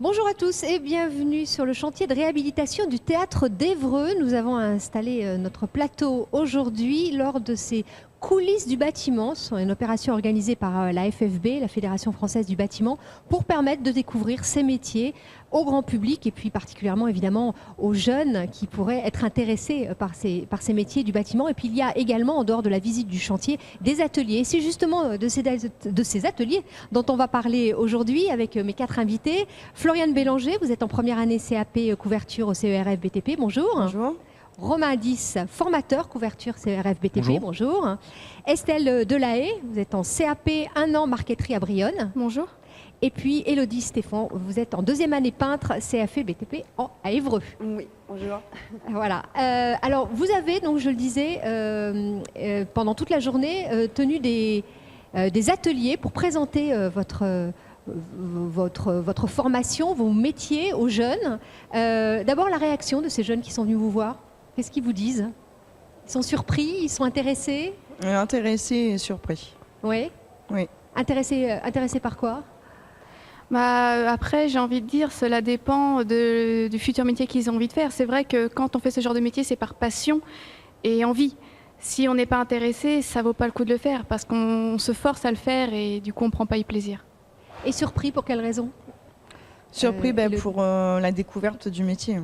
Bonjour à tous et bienvenue sur le chantier de réhabilitation du théâtre d'Évreux. Nous avons installé notre plateau aujourd'hui lors de ces coulisses du bâtiment. C'est une opération organisée par la FFB, la Fédération française du bâtiment, pour permettre de découvrir ces métiers au grand public et puis particulièrement évidemment aux jeunes qui pourraient être intéressés par ces métiers du bâtiment. Et puis il y a également, en dehors de la visite du chantier, des ateliers. C'est justement de ces ateliers dont on va parler aujourd'hui avec mes 4 invités. Floriane Bélanger, vous êtes en première année CAP couverture au CERF BTP. Bonjour. Bonjour. Romain Dix, formateur couverture CERF BTP. Bonjour. Estelle Delahaye, vous êtes en CAP 1 an marqueterie à Brionne. Bonjour. Et puis Élodie Stéphane, vous êtes en 2e année peintre CAF BTP à Évreux. Oui, bonjour. Voilà. Alors vous avez, donc je le disais, pendant toute la journée, tenu des ateliers pour présenter votre formation, vos métiers aux jeunes. D'abord la réaction de ces jeunes qui sont venus vous voir. Qu'est-ce qu'ils vous disent? Ils sont surpris? Ils sont intéressés? Intéressés et surpris. Oui. Oui. Intéressés par quoi? Après, j'ai envie de dire, cela dépend du futur métier qu'ils ont envie de faire. C'est vrai que quand on fait ce genre de métier, c'est par passion et envie. Si on n'est pas intéressé, ça vaut pas le coup de le faire parce qu'on se force à le faire et du coup, on ne prend pas y plaisir. Et surpris pour quelle raison? Surpris pour la découverte du métier.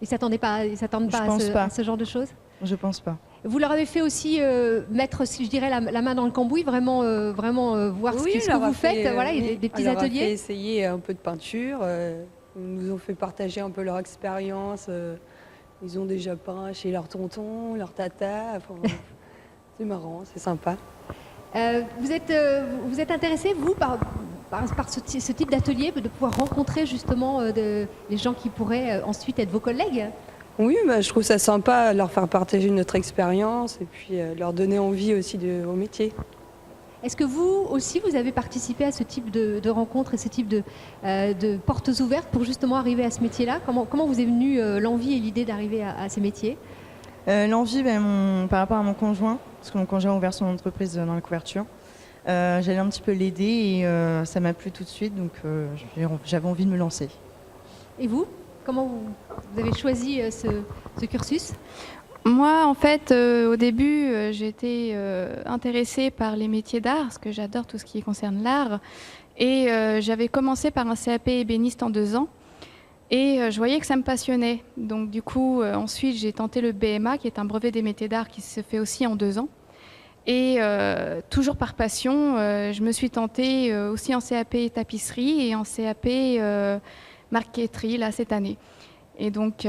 Ils ne s'attendent pas à ce genre de choses? Je pense pas. Vous leur avez fait aussi mettre, si je dirais, la main dans le cambouis, vraiment voir ce que vous faites, voilà, des petits ateliers. On leur a fait essayer un peu de peinture. Ils nous ont fait partager un peu leur expérience. Ils ont déjà peint chez leur tonton, leur tata. Enfin, c'est marrant, c'est sympa. Vous êtes intéressé, vous, par ce type d'atelier, de pouvoir rencontrer justement les gens qui pourraient ensuite être vos collègues? Oui, je trouve ça sympa de leur faire partager notre expérience et puis leur donner envie aussi au métier. Est-ce que vous aussi, vous avez participé à ce type de rencontres et ce type de portes ouvertes pour justement arriver à ce métier-là? Comment vous est venue l'envie et l'idée d'arriver à ces métiers? L'envie, par rapport à mon conjoint, parce que mon conjoint a ouvert son entreprise dans la couverture. J'allais un petit peu l'aider et ça m'a plu tout de suite, donc j'avais envie de me lancer. Et vous? Comment vous avez choisi ce cursus? Moi, en fait, au début, j'étais intéressée par les métiers d'art, parce que j'adore tout ce qui concerne l'art. Et j'avais commencé par un CAP ébéniste en 2 ans. Et je voyais que ça me passionnait. Donc du coup, ensuite, j'ai tenté le BMA, qui est un brevet des métiers d'art qui se fait aussi en 2 ans. Et toujours par passion, je me suis tentée aussi en CAP tapisserie et en CAP marqueterie là, cette année. Et donc,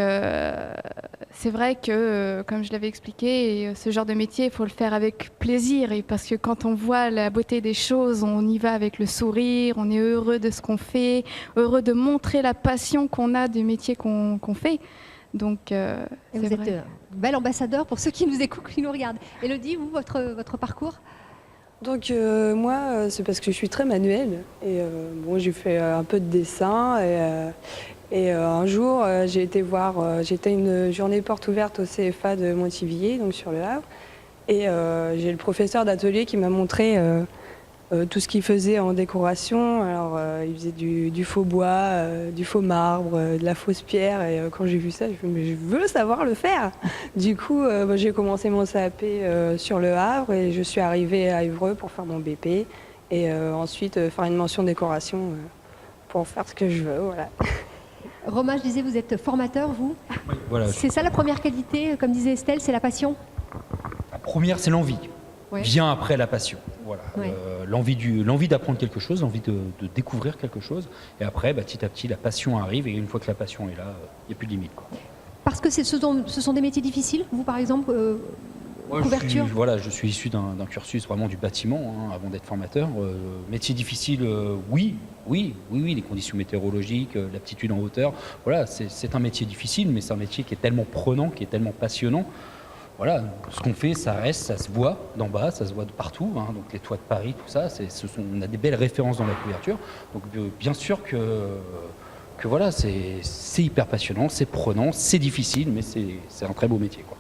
c'est vrai que, comme je l'avais expliqué, ce genre de métier, il faut le faire avec plaisir. Et parce que quand on voit la beauté des choses, on y va avec le sourire, on est heureux de ce qu'on fait, heureux de montrer la passion qu'on a du métier qu'on fait. Donc, vous êtes un bel ambassadeur pour ceux qui nous écoutent, qui nous regardent. Élodie, vous, votre parcours? Donc moi, c'est parce que je suis très manuelle. Et j'ai fait un peu de dessin. Et un jour, j'étais une journée porte ouverte au CFA de Montivilliers, donc sur le Havre. Et j'ai le professeur d'atelier qui m'a montré tout ce qu'il faisait en décoration. Alors, il faisait du faux bois, du faux marbre, de la fausse pierre. Et quand j'ai vu ça, je me suis dit, mais je veux savoir le faire. Du coup, j'ai commencé mon CAP sur le Havre et je suis arrivée à Évreux pour faire mon BP. Et ensuite, faire une mention décoration pour faire ce que je veux. Voilà. Romain, je disais, vous êtes formateur, vous? Oui, voilà. C'est ça la première qualité, comme disait Estelle, c'est la passion? La première, c'est l'envie. Ouais. Vient après la passion. Voilà. Ouais. L'envie d'apprendre quelque chose, l'envie de découvrir quelque chose. Et après, petit à petit, la passion arrive. Et une fois que la passion est là, il n'y a plus de limite, quoi. Parce que ce sont des métiers difficiles, vous, par exemple, couverture? Je suis issu d'un cursus vraiment du bâtiment, avant d'être formateur. Métier difficile, oui, les conditions météorologiques, l'aptitude en hauteur. Voilà, c'est un métier difficile, mais c'est un métier qui est tellement prenant, qui est tellement passionnant. Voilà, ce qu'on fait, ça reste, ça se voit d'en bas, ça se voit de partout. Donc les toits de Paris, tout ça, on a des belles références dans la couverture. Donc bien sûr que voilà, c'est hyper passionnant, c'est prenant, c'est difficile, mais c'est un très beau métier, quoi.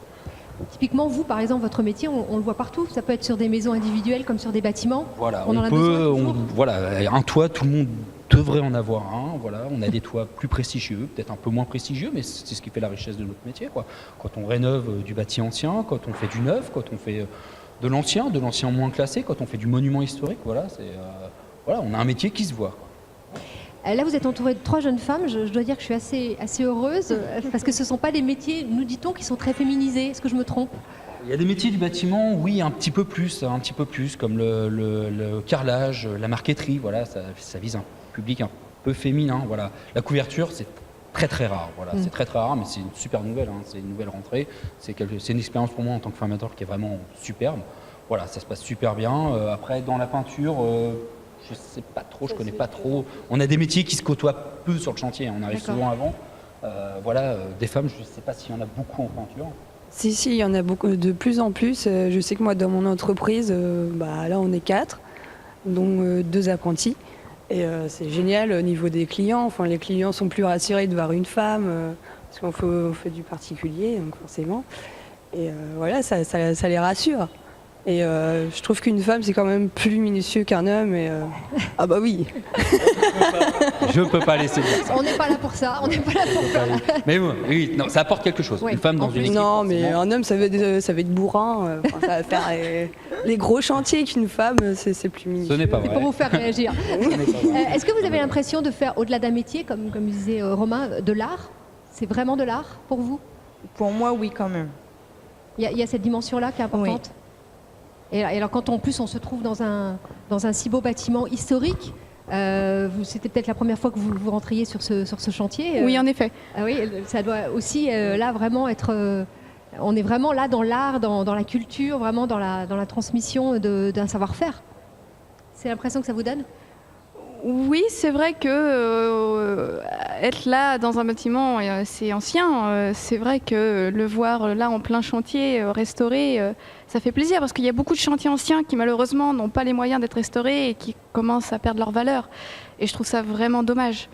Typiquement, vous, par exemple, votre métier, on le voit partout. Ça peut être sur des maisons individuelles comme sur des bâtiments. Voilà, on en a besoin toujours. un toit, tout le monde devrait en avoir un. Voilà, on a des toits plus prestigieux, peut-être un peu moins prestigieux, mais c'est ce qui fait la richesse de notre métier, quoi. Quand on rénove du bâti ancien, quand on fait du neuf, quand on fait de l'ancien moins classé, quand on fait du monument historique, voilà, on a un métier qui se voit, quoi. Là, vous êtes entouré de 3 jeunes femmes. Je dois dire que je suis assez heureuse parce que ce ne sont pas des métiers, nous dit-on, qui sont très féminisés. Est-ce que je me trompe? Il y a des métiers du bâtiment, oui, un petit peu plus, comme le carrelage, la marqueterie, voilà, ça vise un public un peu féminin, voilà. La couverture, c'est très très rare, voilà, c'est très très rare, mais c'est une super nouvelle, c'est une nouvelle rentrée, c'est une expérience pour moi en tant que formateur qui est vraiment superbe, voilà, ça se passe super bien. Après, dans la peinture, je sais pas trop, je connais pas trop. On a des métiers qui se côtoient peu sur le chantier, on arrive souvent avant. Des femmes, je sais pas s'il y en a beaucoup en peinture. Si, il y en a beaucoup, de plus en plus. Je sais que moi, dans mon entreprise, là, on est 4, dont 2 apprentis. Et c'est génial au niveau des clients. Enfin, les clients sont plus rassurés de voir une femme, parce qu'on fait du particulier, donc forcément. Et voilà, ça les rassure. Et je trouve qu'une femme, c'est quand même plus minutieux qu'un homme. Et, ah bah oui. Je peux pas laisser dire ça. On n'est pas là pour ça. On n'est pas là pour ça. Mais oui, non, ça apporte quelque chose. Oui. Une femme dans une équipe. Non, mais un homme, ça va être bourrin. Ça va faire les gros chantiers qu'une femme, c'est plus minutieux. Ce n'est pas C'est vrai. pour vous faire réagir. Est-ce que vous avez l'impression de faire, au-delà d'un métier, comme disait Romain, de l'art? C'est vraiment de l'art pour vous? Pour moi, oui, quand même. Il y a cette dimension-là qui est importante. Et alors, quand en plus on se trouve dans un si beau bâtiment historique, c'était peut-être la première fois que vous rentriez sur ce chantier. Oui, en effet. Oui, ça doit aussi là vraiment être. On est vraiment là dans l'art, dans la culture, vraiment dans la transmission d'un savoir-faire. C'est l'impression que ça vous donne? Oui, c'est vrai que être là dans un bâtiment, c'est ancien. C'est vrai que le voir là en plein chantier, restauré, ça fait plaisir parce qu'il y a beaucoup de chantiers anciens qui malheureusement n'ont pas les moyens d'être restaurés et qui commencent à perdre leur valeur. Et je trouve ça vraiment dommage.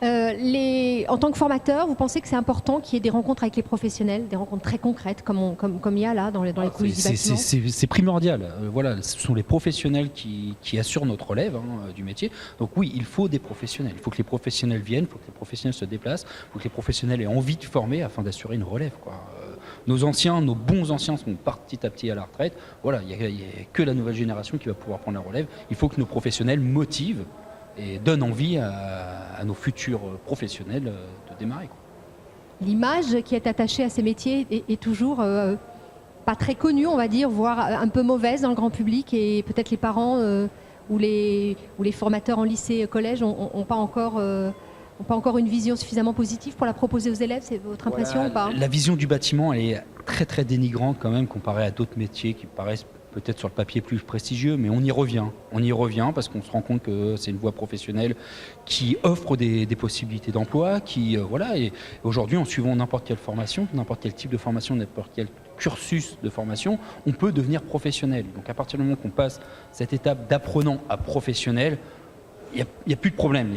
En tant que formateur, vous pensez que c'est important qu'il y ait des rencontres avec les professionnels, des rencontres très concrètes, comme il y a là dans les coulisses du bâtiment? C'est primordial. Voilà, ce sont les professionnels qui assurent notre relève du métier. Donc oui, il faut des professionnels. Il faut que les professionnels viennent, il faut que les professionnels se déplacent, il faut que les professionnels aient envie de former afin d'assurer une relève, quoi. Nos bons anciens sont petit à petit à la retraite. Voilà, il n'y a que la nouvelle génération qui va pouvoir prendre la relève. Il faut que nos professionnels motivent et donne envie à nos futurs professionnels de démarrer, quoi. L'image qui est attachée à ces métiers est toujours pas très connue, on va dire, voire un peu mauvaise dans le grand public, et peut-être les parents ou les formateurs en lycée, collège n'ont pas encore une vision suffisamment positive pour la proposer aux élèves. C'est votre impression ou pas? La vision du bâtiment, elle est très très dénigrante quand même comparée à d'autres métiers qui paraissent peut-être sur le papier plus prestigieux, mais on y revient parce qu'on se rend compte que c'est une voie professionnelle qui offre des possibilités d'emploi, et aujourd'hui, en suivant n'importe quelle formation, n'importe quel type de formation, n'importe quel cursus de formation, on peut devenir professionnel. Donc à partir du moment qu'on passe cette étape d'apprenant à professionnel, il n'y a plus de problème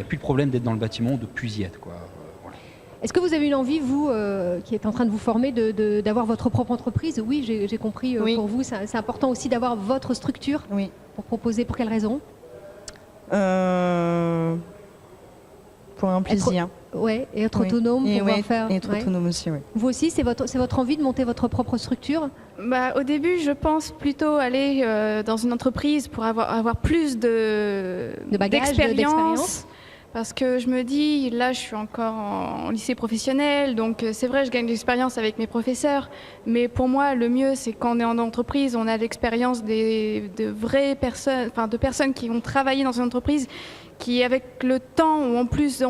d'être dans le bâtiment, de plus y être, quoi. Est-ce que vous avez une envie, vous, qui êtes en train de vous former, d'avoir votre propre entreprise? Oui, j'ai compris. Oui. Pour vous, c'est important aussi d'avoir votre structure. Oui. Pour proposer, pour quelle raison? Pour un plaisir. Et être autonome, et pouvoir faire. Et être autonome aussi, oui. Vous aussi, c'est votre envie de monter votre propre structure? Au début, je pense plutôt aller dans une entreprise pour avoir plus de bagages, d'expérience. Parce que je me dis, là, je suis encore en lycée professionnel, donc c'est vrai, je gagne de l'expérience avec mes professeurs. Mais pour moi, le mieux, c'est quand on est en entreprise, on a l'expérience de vraies personnes, de personnes qui ont travaillé dans une entreprise, qui, avec le temps, ont en plus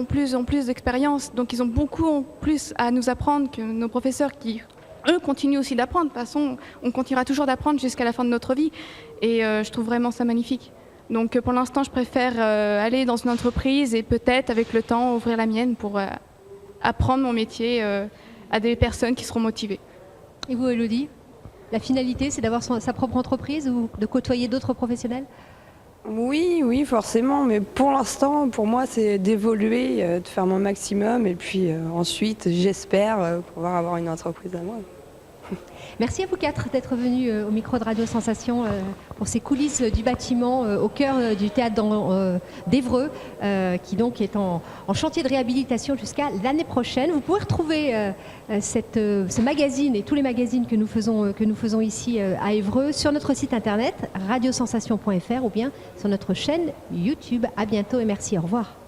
d'expérience. Donc, ils ont beaucoup en plus à nous apprendre que nos professeurs qui, eux, continuent aussi d'apprendre. De toute façon, on continuera toujours d'apprendre jusqu'à la fin de notre vie. Et je trouve vraiment ça magnifique. Donc pour l'instant, je préfère aller dans une entreprise et peut-être avec le temps ouvrir la mienne pour apprendre mon métier à des personnes qui seront motivées. Et vous, Elodie, la finalité, c'est d'avoir sa propre entreprise ou de côtoyer d'autres professionnels? Oui, forcément. Mais pour l'instant, pour moi, c'est d'évoluer, de faire mon maximum. Et puis ensuite, j'espère pouvoir avoir une entreprise à moi. Merci à vous quatre d'être venus au micro de Radio Sensation pour ces coulisses du bâtiment au cœur du théâtre d'Évreux, qui donc est en chantier de réhabilitation jusqu'à l'année prochaine. Vous pouvez retrouver ce magazine et tous les magazines que nous faisons ici à Évreux sur notre site internet radiosensation.fr ou bien sur notre chaîne YouTube. À bientôt et merci, au revoir.